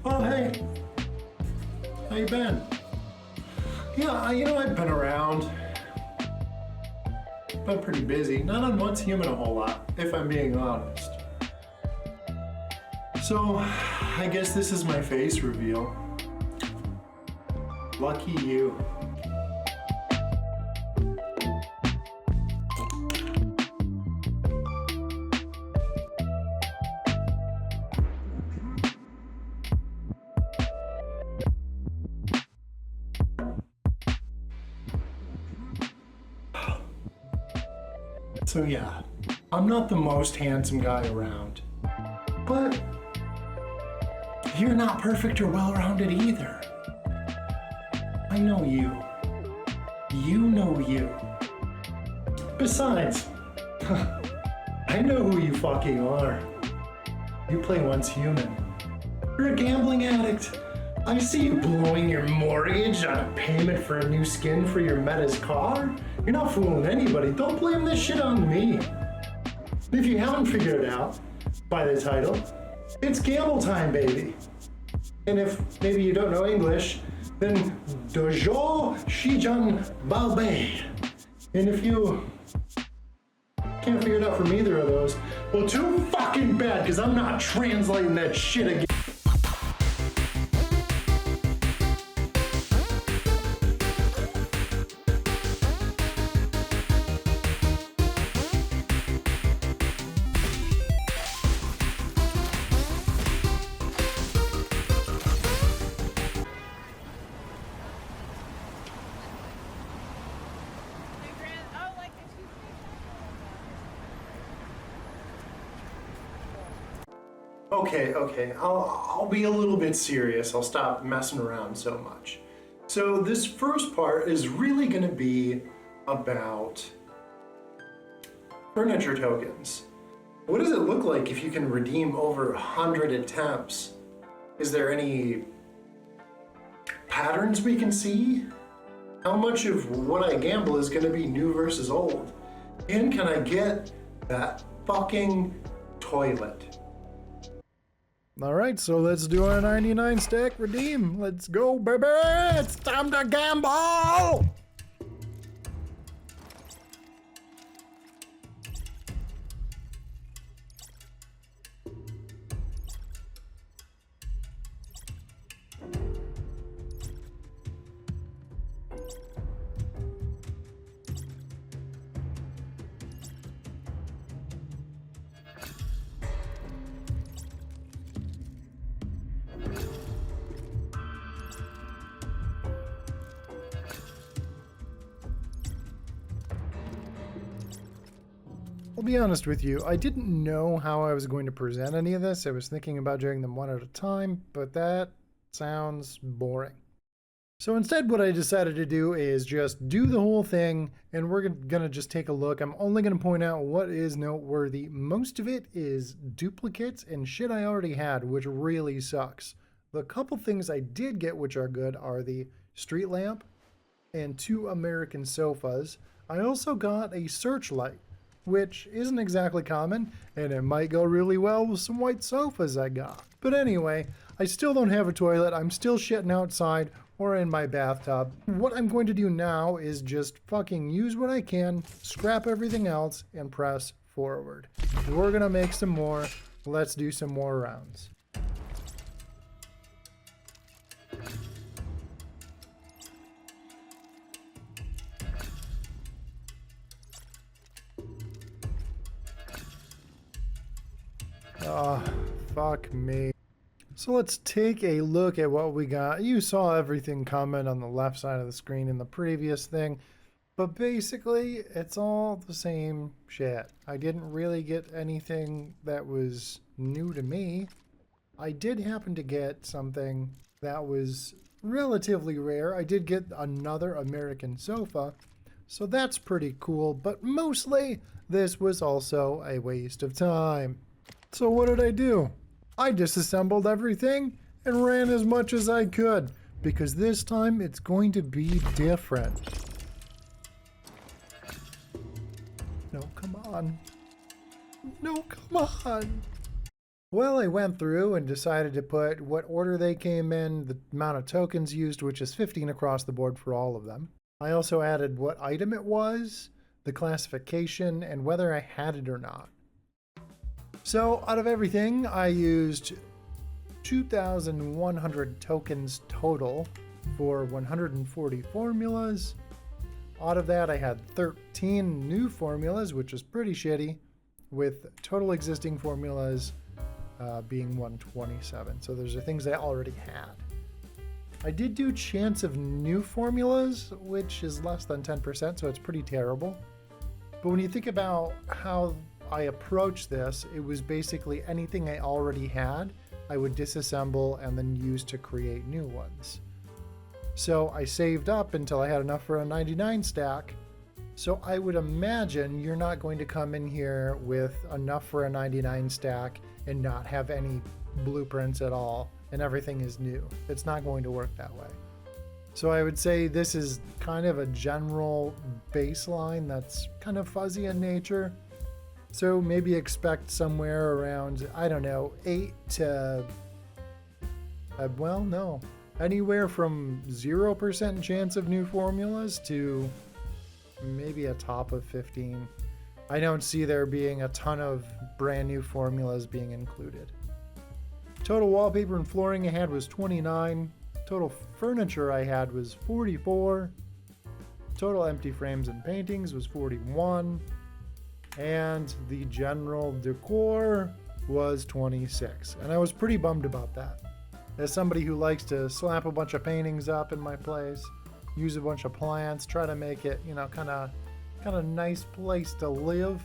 Oh, hey. How you been? Yeah, I've been around. Been pretty busy. Not on Once Human a whole lot, if I'm being honest. So, I guess this is my face reveal. Lucky you. So yeah, I'm not the most handsome guy around, but you're not perfect or well-rounded either. I know you. You know you. Besides, I know who you fucking are. You play Once Human. You're a gambling addict. I see you blowing your mortgage on a payment for a new skin for your Meta's car. You're not fooling anybody. Don't blame this shit on me. If you haven't figured it out by the title, it's gamble time, baby. And if maybe you don't know English, then Dojo Shijan Balbe. And if you can't figure it out from either of those, well, too fucking bad, because I'm not translating that shit again. Okay, I'll be a little bit serious. I'll stop messing around so much. So this first part is really gonna be about furniture tokens. What does it look like if you can redeem over 100 attempts? Is there any patterns we can see? How much of what I gamble is gonna be new versus old? And can I get that fucking toilet? All right, so let's do our 99 stack redeem. Let's go, baby. It's time to gamble. I'll be honest with you, I didn't know how I was going to present any of this. I was thinking about doing them one at a time, but that sounds boring. So instead what I decided to do is just do the whole thing, and we're gonna just take a look. I'm only gonna point out what is noteworthy. Most of it is duplicates and shit I already had, which really sucks. The couple things I did get which are good are the street lamp and 2 American sofas. I also got a searchlight, which isn't exactly common, and it might go really well with some white sofas I got. But anyway, I still don't have a toilet. I'm still shitting outside or in my bathtub. What I'm going to do now is just fucking use what I can, scrap everything else, and press forward. We're gonna make some more. Let's do some more rounds. Ah, fuck me. So let's take a look at what we got. You saw everything comment on the left side of the screen in the previous thing, but basically it's all the same shit. I didn't really get anything that was new to me. I did happen to get something that was relatively rare. I did get another American sofa, so that's pretty cool, but mostly this was also a waste of time. So what did I do? I disassembled everything and ran as much as I could, because this time it's going to be different. No, come on. No, come on. Well, I went through and decided to put what order they came in, the amount of tokens used, which is 15 across the board for all of them. I also added what item it was, the classification, and whether I had it or not. So out of everything, I used 2,100 tokens total for 140 formulas. Out of that, I had 13 new formulas, which is pretty shitty, with total existing formulas being 127. So those are things I already had. I did do chance of new formulas, which is less than 10%, so it's pretty terrible. But when you think about how I approached this, it was basically anything I already had, I would disassemble and then use to create new ones. So I saved up until I had enough for a 99 stack. So I would imagine you're not going to come in here with enough for a 99 stack and not have any blueprints at all, and everything is new. It's not going to work that way. So I would say this is kind of a general baseline that's kind of fuzzy in nature. So maybe expect somewhere around, I don't know, 8 to, anywhere from 0% chance of new formulas to maybe a top of 15. I don't see there being a ton of brand new formulas being included. Total wallpaper and flooring I had was 29. Total furniture I had was 44. Total empty frames and paintings was 41. And the general decor was 26. And I was pretty bummed about that. As somebody who likes to slap a bunch of paintings up in my place, use a bunch of plants, try to make it, kind of nice place to live.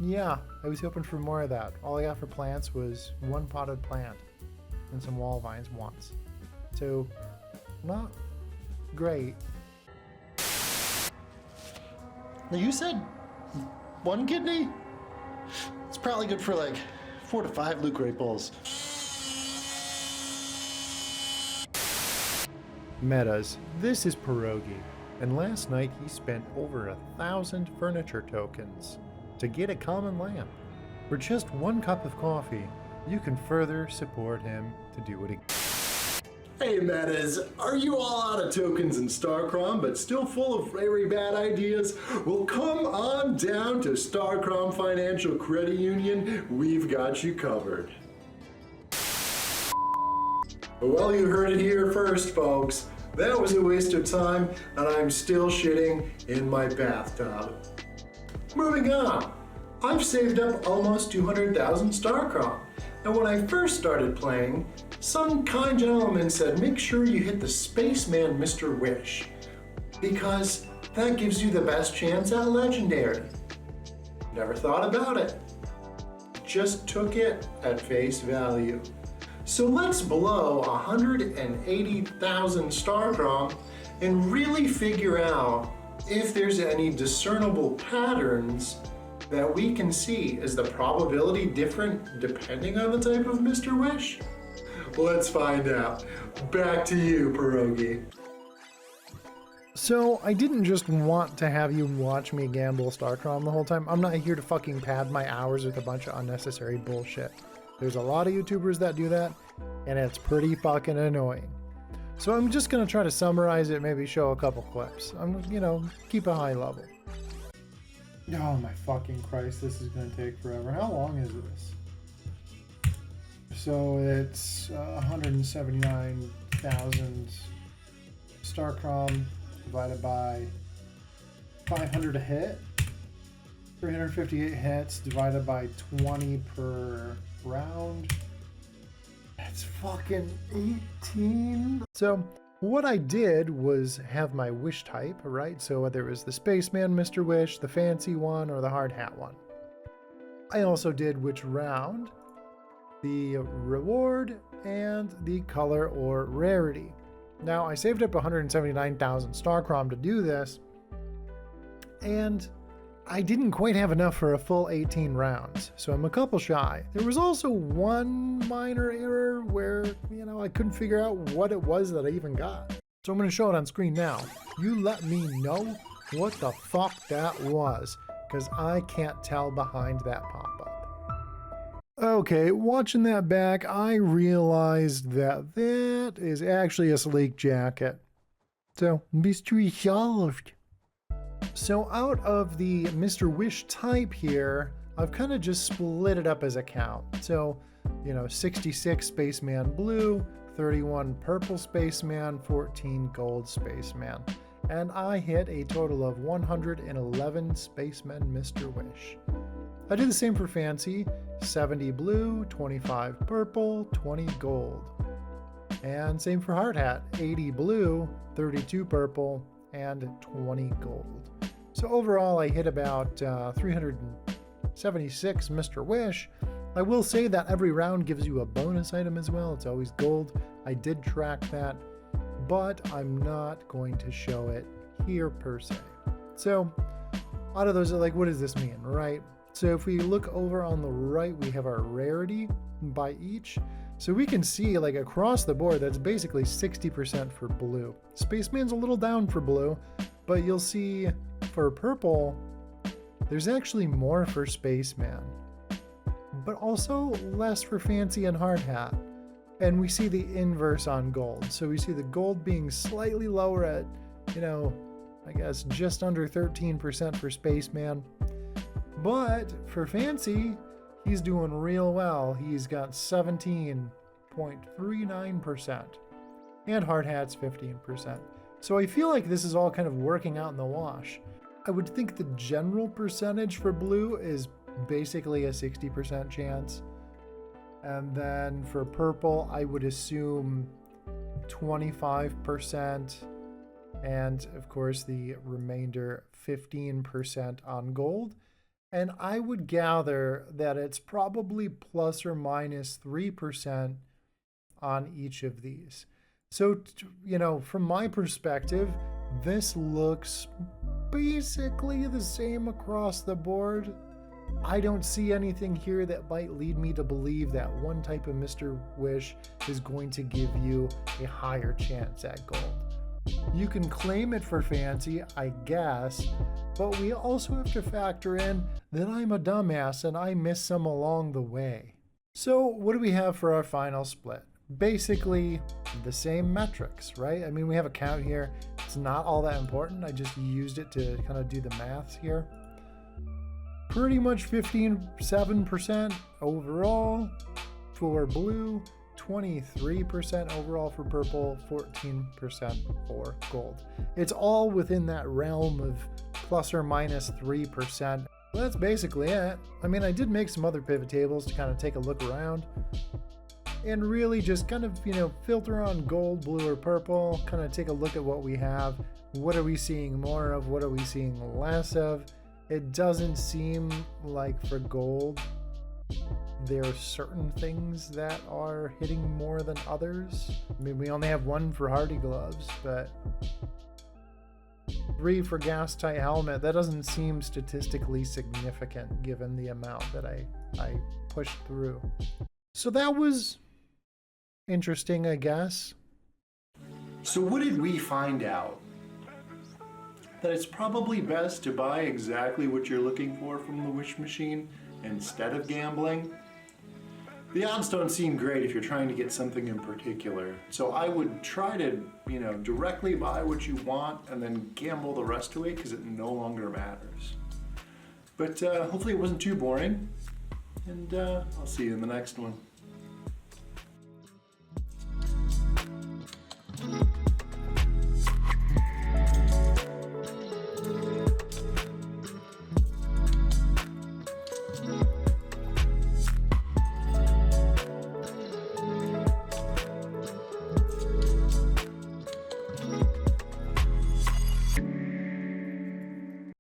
Yeah, I was hoping for more of that. All I got for plants was one potted plant and some wall vines once. So, not great. You said one kidney? It's probably good for like 4 to 5 Loot Crate bowls. Metas, this is Pierogi, and last night he spent over 1,000 furniture tokens to get a common lamp. For just 1 cup of coffee, you can further support him to do what he... Hey Metas, are you all out of tokens in Starchrom but still full of very bad ideas? Well, come on down to Starchrom Financial Credit Union. We've got you covered. Well, you heard it here first, folks. That was a waste of time, and I'm still shitting in my bathtub. Moving on. I've saved up almost 200,000 Starchrom, and when I first started playing, some kind gentleman said make sure you hit the Spaceman Mr. Wish, because that gives you the best chance at Legendary. Never thought about it. Just took it at face value. So let's blow 180,000 Starchrom and really figure out if there's any discernible patterns that we can see. Is the probability different depending on the type of Mr. Wish? Let's find out. Back to you, Pierogi. So, I didn't just want to have you watch me gamble Starchrom the whole time. I'm not here to fucking pad my hours with a bunch of unnecessary bullshit. There's a lot of YouTubers that do that, and it's pretty fucking annoying. So I'm just gonna try to summarize it, maybe show a couple clips. Keep a high level. Oh my fucking Christ, this is gonna take forever. How long is this? So it's 179,000 Starchrom divided by 500 a hit. 358 hits divided by 20 per round. That's fucking 18. So what I did was have my wish type, right? So whether it was the Spaceman Mr. Wish, the fancy one, or the hard hat one. I also did which round, the reward, and the color or rarity. Now I saved up 179,000 Starchrom to do this, and I didn't quite have enough for a full 18 rounds, so I'm a couple shy. There was also one minor error where, I couldn't figure out what it was that I even got. So I'm going to show it on screen now. You let me know what the fuck that was, because I can't tell behind that pop-up. Okay, watching that back, I realized that that is actually a sleek jacket. So, mystery solved. So out of the Mr. Wish type here, I've kind of just split it up as a count. So, 66 Spaceman Blue, 31 Purple Spaceman, 14 Gold Spaceman. And I hit a total of 111 Spacemen Mr. Wish. I did the same for Fancy, 70 Blue, 25 Purple, 20 Gold. And same for Hard Hat, 80 Blue, 32 Purple, and 20 Gold. So overall, I hit about 376 Mr. Wish. I will say that every round gives you a bonus item as well. It's always gold. I did track that, but I'm not going to show it here per se. So out of those, like, what does this mean, right? So if we look over on the right, we have our rarity by each. So we can see, like, across the board, that's basically 60% for blue. Spaceman's a little down for blue, but you'll see for purple, there's actually more for Spaceman, but also less for Fancy and Hard Hat. And we see the inverse on gold. So we see the gold being slightly lower at, I guess just under 13% for Spaceman. But for Fancy, he's doing real well. He's got 17.39%. And Hard Hat's 15%. So I feel like this is all kind of working out in the wash. I would think the general percentage for blue is basically a 60% chance. And then for purple, I would assume 25%. And of course, the remainder 15% on gold. And I would gather that it's probably plus or minus 3% on each of these. So, from my perspective, this looks basically the same across the board. I don't see anything here that might lead me to believe that one type of Mr. Wish is going to give you a higher chance at gold. You can claim it for Fancy, I guess, but we also have to factor in that I'm a dumbass and I miss some along the way. So what do we have for our final split? Basically the same metrics, right? I mean, we have a count here. It's not all that important. I just used it to kind of do the maths here. Pretty much 7% overall for blue, 23% overall for purple, 14% for gold. It's all within that realm of plus or minus 3%. Well, that's basically it. I mean, I did make some other pivot tables to kind of take a look around and really just kind of, filter on gold, blue, or purple, kind of take a look at what we have. What are we seeing more of? What are we seeing less of? It doesn't seem like for gold, there are certain things that are hitting more than others. I mean, we only have one for Hardy Gloves, but 3 for Gas Tight Helmet. That doesn't seem statistically significant given the amount that I pushed through. So that was interesting, I guess. So what did we find out? That it's probably best to buy exactly what you're looking for from the Wish machine instead of gambling. The odds don't seem great if you're trying to get something in particular. So I would try to, directly buy what you want and then gamble the rest away because it no longer matters. But hopefully it wasn't too boring, and I'll see you in the next one.